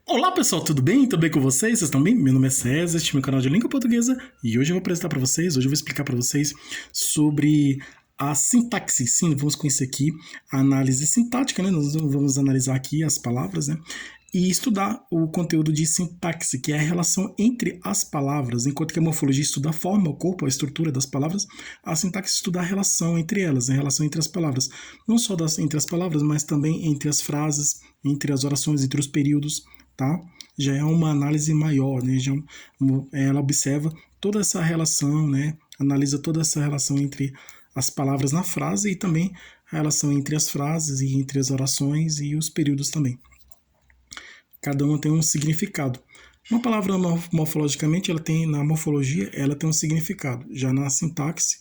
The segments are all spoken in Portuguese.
Olá pessoal, tudo bem? Tudo bem com vocês? Vocês estão bem? Meu nome é César, este é meu canal de língua portuguesa e hoje eu vou apresentar para vocês, hoje eu vou explicar para vocês sobre a sintaxe. Sim, vamos conhecer aqui a análise sintática, né? Nós vamos analisar aqui as palavras, né? E estudar o conteúdo de sintaxe, que é a relação entre as palavras. Enquanto que a morfologia estuda a forma, o corpo, a estrutura das palavras, a sintaxe estuda a relação entre elas, a relação entre as palavras. Não só entre as palavras, mas também entre as frases, entre as orações, entre os períodos, tá? Já é uma análise maior, né? Ela observa toda essa relação, né? Analisa toda essa relação entre as palavras na frase e também a relação entre as frases e entre as orações e os períodos também. Cada uma tem um significado. Uma palavra morfologicamente, na morfologia, ela tem um significado. Já na sintaxe,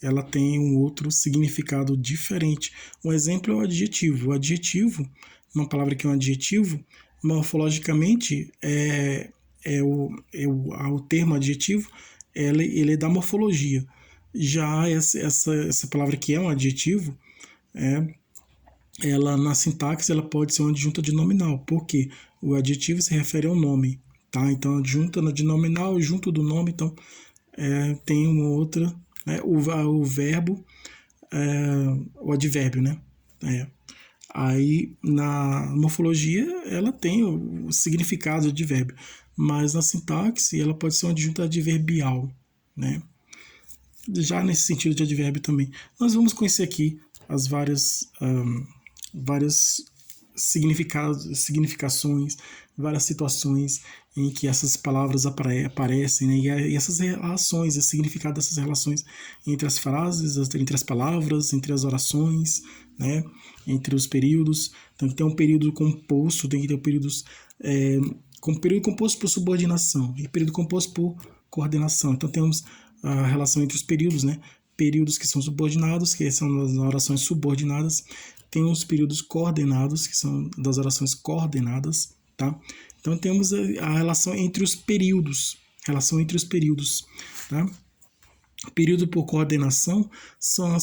ela tem um outro significado diferente. Um exemplo é o adjetivo. O adjetivo, uma palavra que é um adjetivo, morfologicamente, o termo adjetivo, ele é da morfologia. Já essa palavra que é um adjetivo, ela na sintaxe ela pode ser uma adjunta de nominal, porque o adjetivo se refere ao nome, tá? Então adjunta de nominal e junto do nome, então tem uma outra, né? O verbo, o advérbio, né? Aí na morfologia ela tem o significado de advérbio, mas na sintaxe ela pode ser uma adjunta adverbial, né? Já nesse sentido de advérbio também. Nós vamos conhecer aqui as várias significações, várias situações em que essas palavras aparecem, né? E essas relações, o significado dessas relações entre as frases, entre as palavras, entre as orações, né? Entre os períodos. Então, tem que ter um período composto, tem que ter períodos período composto por subordinação e período composto por coordenação. Então, temos a relação entre os períodos, né? Períodos que são subordinados, que são as orações subordinadas, tem os períodos coordenados, que são das orações coordenadas, tá? Então temos a relação entre os períodos, tá? Período por coordenação são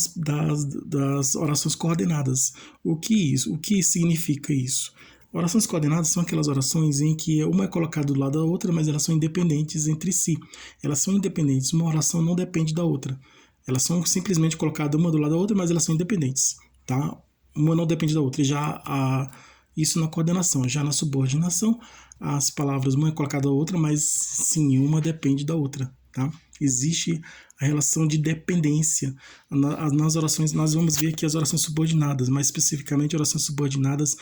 das orações coordenadas. O que significa isso? Orações coordenadas são aquelas orações em que uma é colocada do lado da outra, mas elas são independentes entre si. Elas são independentes, uma oração não depende da outra. Elas são simplesmente colocadas uma do lado da outra, mas elas são independentes, tá? Uma não depende da outra. Isso na coordenação. Já na subordinação, as palavras uma é colocada da outra, mas sim, uma depende da outra, tá? Existe a relação de dependência. Nas orações, nós vamos ver aqui as orações subordinadas, mais especificamente orações subordinadas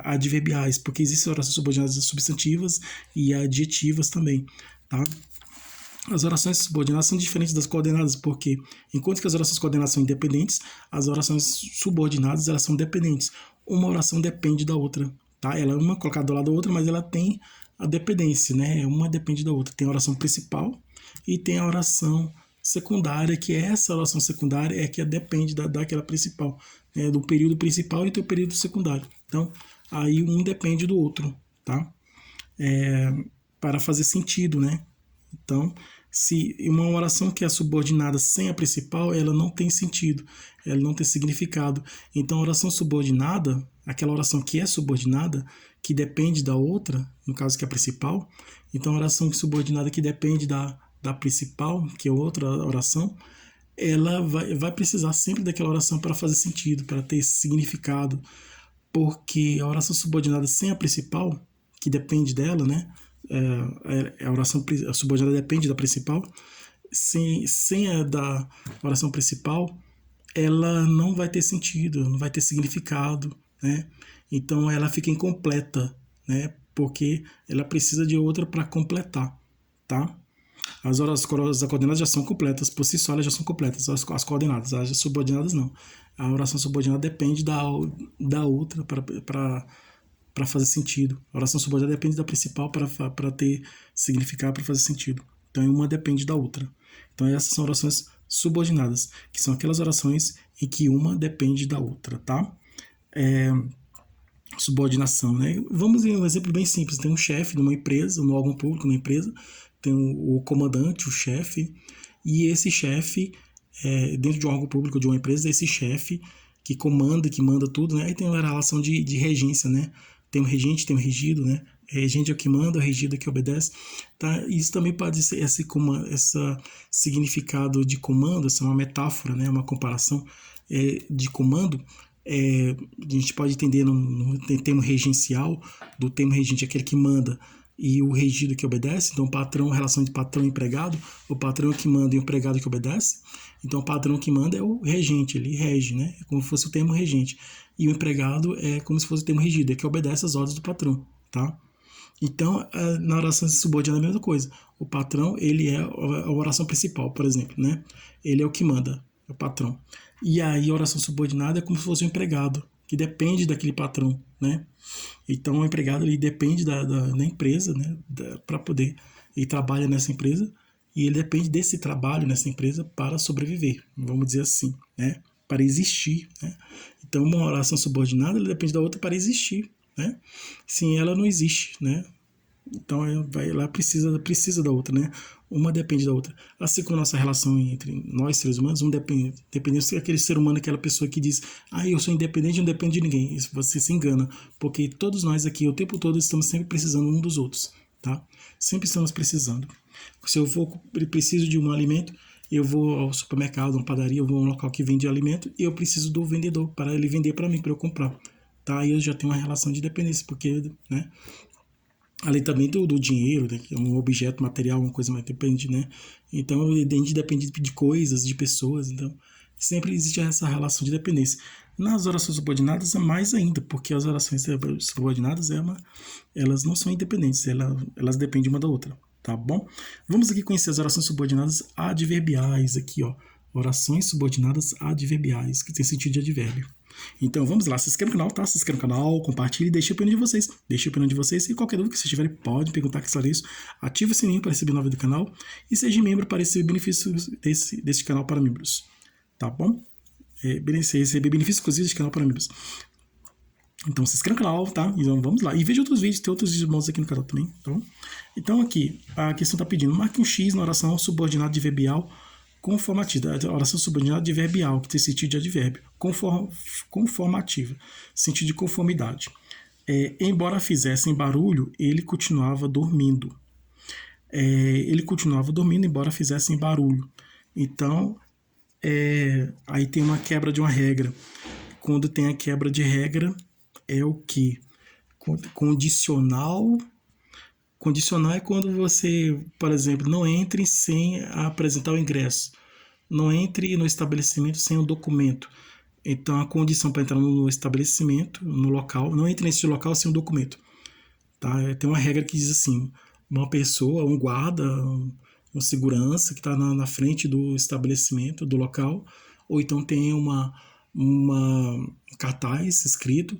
adverbiais, porque existem orações subordinadas substantivas e adjetivas também, tá? As orações subordinadas são diferentes das coordenadas, porque enquanto que as orações coordenadas são independentes, as orações subordinadas elas são dependentes. Uma oração depende da outra, tá? Ela é uma colocada do lado da outra, mas ela tem a dependência, né? Uma depende da outra. Tem a oração principal e tem a oração secundária, que essa oração secundária é que depende daquela principal, né? Do período principal e do período secundário. Então, aí um depende do outro, tá? Para fazer sentido, né? Então, se uma oração que é subordinada sem a principal, ela não tem sentido, ela não tem significado. Então, a oração subordinada, aquela oração que é subordinada, que depende da outra, no caso que é a principal, então a oração subordinada que depende da principal, que é outra oração, ela vai precisar sempre daquela oração para fazer sentido, para ter significado, porque a oração subordinada sem a principal, que depende dela, né? A oração subordinada depende da principal. Sem a da oração principal, ela não vai ter sentido, não vai ter significado, né? Então ela fica incompleta, né? Porque ela precisa de outra para completar, tá? As coordenadas já são completas, por si só elas já são completas, as coordenadas, as subordinadas não. A oração subordinada depende da outra para fazer sentido. A oração subordinada depende da principal para ter significado, para fazer sentido. Então, uma depende da outra. Então, essas são orações subordinadas, que são aquelas orações em que uma depende da outra, tá? Subordinação, né? Vamos em um exemplo bem simples. Tem um chefe numa empresa, num órgão público, numa empresa, tem o comandante, o chefe, e esse chefe, dentro de um órgão público, de uma empresa, esse chefe que comanda, que manda tudo, né? Aí tem uma relação de regência, né? tem um regente, tem um regido, né? Regente é o que manda, o regido é o que obedece. Tá? Isso também pode ser esse significado de comando, essa é uma metáfora, né? Uma comparação de comando. A gente pode entender no termo regencial, do termo regente, aquele que manda, e o regido que obedece. Então, patrão, relação de patrão e empregado, o patrão é que manda e o empregado que obedece. Então, o patrão que manda é o regente, ele rege, né? É como se fosse o termo regente. E o empregado é como se fosse o termo regido, é que obedece às ordens do patrão, tá? Então, na oração subordinada é a mesma coisa. O patrão, ele é a oração principal, por exemplo, né? Ele é o que manda, é o patrão. E aí, a oração subordinada é como se fosse um empregado, que depende daquele patrão, né? Então, o empregado, ele depende da empresa, né? Para poder... Ele trabalha nessa empresa e ele depende desse trabalho nessa empresa para sobreviver, vamos dizer assim, né? Para existir, né? Então, uma oração subordinada, ela depende da outra para existir, né? Sem ela não existe, né? Então ela precisa da outra, né? Uma depende da outra. Assim como a nossa relação entre nós, seres humanos, um depende daquele ser humano, aquela pessoa que diz, eu sou independente, não dependo de ninguém. Isso você se engana, porque todos nós aqui, o tempo todo, estamos sempre precisando um dos outros, tá? Sempre estamos precisando. Se eu preciso de um alimento, eu vou ao supermercado, uma padaria, eu vou a um local que vende alimento e eu preciso do vendedor para ele vender para mim, para eu comprar. Tá? Aí eu já tenho uma relação de dependência, porque, né? Além também do dinheiro, né, que é um objeto material, uma coisa mais depende, né? Então, a gente depende de coisas, de pessoas, então sempre existe essa relação de dependência. Nas orações subordinadas é mais ainda, porque as orações subordinadas elas não são independentes, elas dependem uma da outra, tá bom? Vamos aqui conhecer as orações subordinadas adverbiais aqui, ó. Orações subordinadas adverbiais, que tem sentido de advérbio. Então vamos lá, se inscreva no canal, tá? Se inscreva no canal, compartilhe, deixe a opinião de vocês. Deixe a opinião de vocês e qualquer dúvida que vocês tiverem, pode perguntar que esclareço. Ative o sininho para receber novidade do canal e seja membro para receber benefícios desse canal para membros. Tá bom? Receber benefícios exclusivos desse canal para membros. Então se inscreva no canal, tá? Então vamos lá. E veja outros vídeos, tem outros vídeos bons aqui no canal também, tá bom? Então aqui, a questão está pedindo, marque um X na oração subordinada adverbial conformativa, a oração subordinada adverbial, que tem sentido de advérbio, conformativa, sentido de conformidade. Embora fizessem barulho, ele continuava dormindo. Ele continuava dormindo, embora fizessem barulho. Então, aí tem uma quebra de uma regra. Quando tem a quebra de regra, é o quê? Condicional. Condicional é quando você, por exemplo, não entre sem apresentar o ingresso. Não entre no estabelecimento sem o documento. Então, a condição para entrar no estabelecimento, no local, não entre nesse local sem o documento. Tá? Tem uma regra que diz assim, uma pessoa, um guarda, um segurança que está na frente do estabelecimento, do local, ou então tem uma cartaz escrito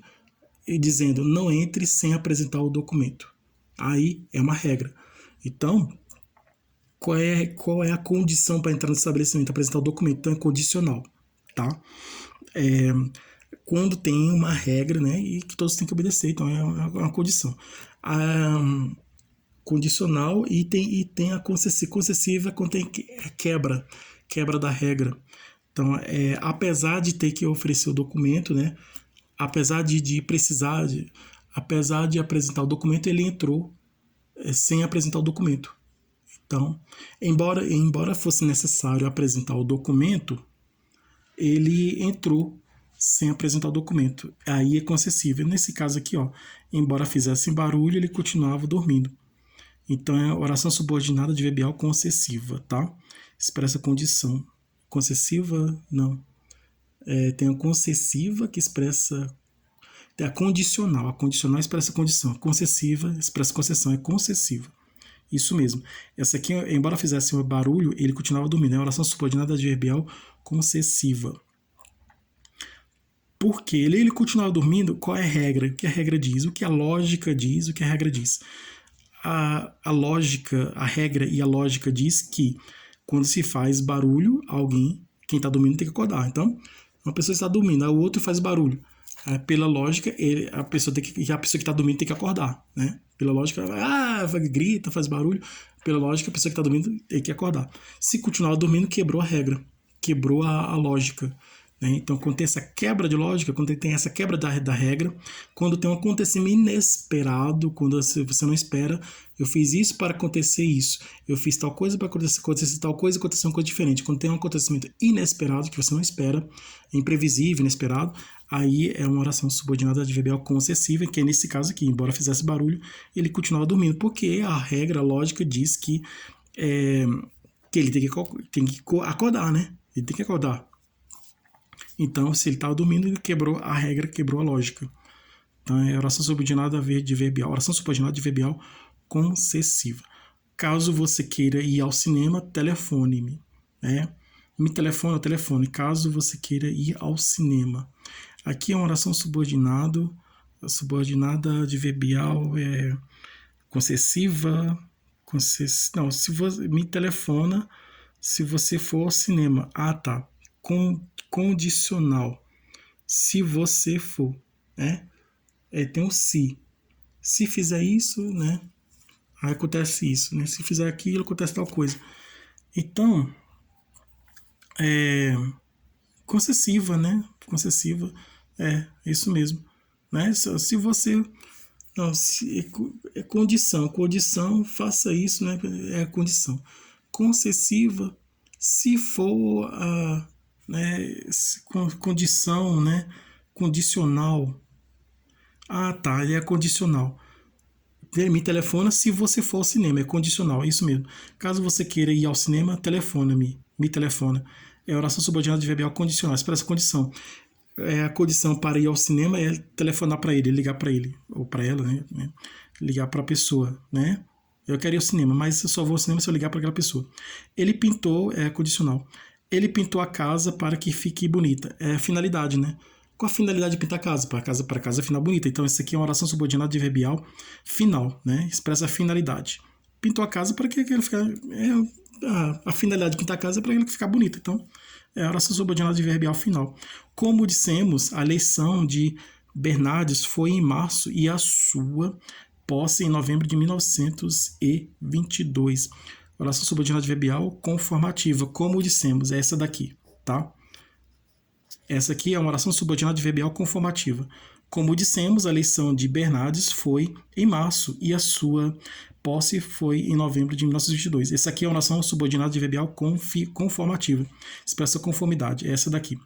dizendo não entre sem apresentar o documento. Aí é uma regra. Então, qual é a condição para entrar no estabelecimento? Apresentar o documento. Então, é condicional, tá? Quando tem uma regra, né, e que todos têm que obedecer, então é uma condição. Condicional e tem a concessiva quando tem quebra da regra. Então, apesar de ter que oferecer o documento, né, apesar de precisar, apesar de apresentar o documento, ele entrou sem apresentar o documento. Então, embora fosse necessário apresentar o documento, ele entrou sem apresentar o documento. Aí é concessível. Nesse caso aqui, ó, embora fizesse barulho, ele continuava dormindo. Então, é oração subordinada adverbial concessiva, tá? Expressa condição. Concessiva, não. Tem a concessiva que expressa... Tem a condicional. A condicional expressa condição. A concessiva expressa concessão. É concessiva. Isso mesmo. Essa aqui, embora fizesse um barulho, ele continuava dormindo. É a oração subordinada adverbial concessiva. Porque ele continuava dormindo, qual é a regra? O que a regra diz? O que a lógica diz? O que a regra diz? A lógica, a regra e a lógica diz que quando se faz barulho, quem está dormindo tem que acordar. Então, uma pessoa está dormindo, o outro faz barulho. Pela lógica, a pessoa que está dormindo tem que acordar, né? Pela lógica, grita, faz barulho. Pela lógica, a pessoa que está dormindo tem que acordar. Se continuar dormindo, quebrou a regra, quebrou a lógica, né? Então, quando tem essa quebra de lógica, quando tem essa quebra da regra, quando tem um acontecimento inesperado, quando você não espera, eu fiz isso para acontecer isso, eu fiz tal coisa para acontecer tal coisa, aconteceu uma coisa diferente. Quando tem um acontecimento inesperado, que você não espera, imprevisível, inesperado, aí é uma oração subordinada adverbial concessiva, que é nesse caso aqui, embora fizesse barulho, ele continuava dormindo, porque a regra a lógica diz que ele tem que acordar, né? Ele tem que acordar. Então, se ele estava dormindo, ele quebrou a regra, quebrou a lógica. Então, é oração subordinada adverbial. Oração subordinada adverbial concessiva. Caso você queira ir ao cinema, telefone-me. Né? Me telefone ao telefone. Caso você queira ir ao cinema. Aqui é uma oração subordinada adverbial concessiva. Não, se você me telefona se você for ao cinema. Ah, tá. Condicional. Se você for, né? Tem um se. Se fizer isso, né? Aí acontece isso, né? Se fizer aquilo, acontece tal coisa. Então, concessiva, né? Concessiva, isso mesmo, né? Se você, não, se é condição, faça isso, né? É a condição. Concessiva, se for né? Condição, né? Condicional. Ah, tá, ele é condicional. Me telefona se você for ao cinema, é condicional, é isso mesmo. Caso você queira ir ao cinema, telefona-me, me telefona. É oração subordinada adverbial condicional, expressa condição. A condição para ir ao cinema é telefonar para ele, ligar para ele, ou para ela, né? Ligar para a pessoa, né? Eu quero ir ao cinema, mas eu só vou ao cinema se eu ligar para aquela pessoa. Ele pintou, é condicional. Ele pintou a casa para que fique bonita. É a finalidade, né? Qual a finalidade de pintar a casa? Para a casa ficar bonita. Então, isso aqui é uma oração subordinada adverbial final, né? Expressa a finalidade. Pintou a casa para que ele fique. A finalidade de pintar a casa é para ele ficar bonita. Então, é a oração subordinada adverbial final. Como dissemos, a eleição de Bernardes foi em março e a sua posse em novembro de 1922. Oração subordinada adverbial conformativa. Como dissemos, é essa daqui, tá? Essa aqui é uma oração subordinada adverbial conformativa. Como dissemos, a eleição de Bernardes foi em março e a sua posse foi em novembro de 1922. Essa aqui é uma oração subordinada adverbial conformativa. Expressa conformidade. Essa daqui.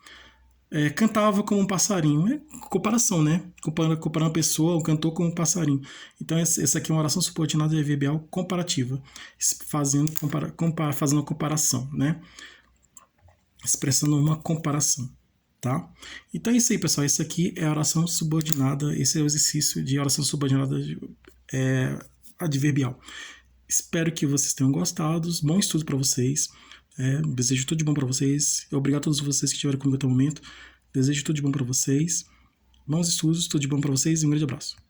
Cantava como um passarinho. É comparação, né? Comparando uma pessoa, um cantor com um passarinho. Então, essa aqui é uma oração subordinada adverbial comparativa. Fazendo uma comparação, né? Expressando uma comparação. Tá? Então é isso aí, pessoal. Isso aqui é a oração subordinada. Esse é o exercício de oração subordinada adverbial. Espero que vocês tenham gostado. Bom estudo para vocês. Desejo tudo de bom para vocês. Obrigado a todos vocês que estiveram comigo até o momento. Desejo tudo de bom para vocês. Bons estudos, tudo de bom para vocês e um grande abraço.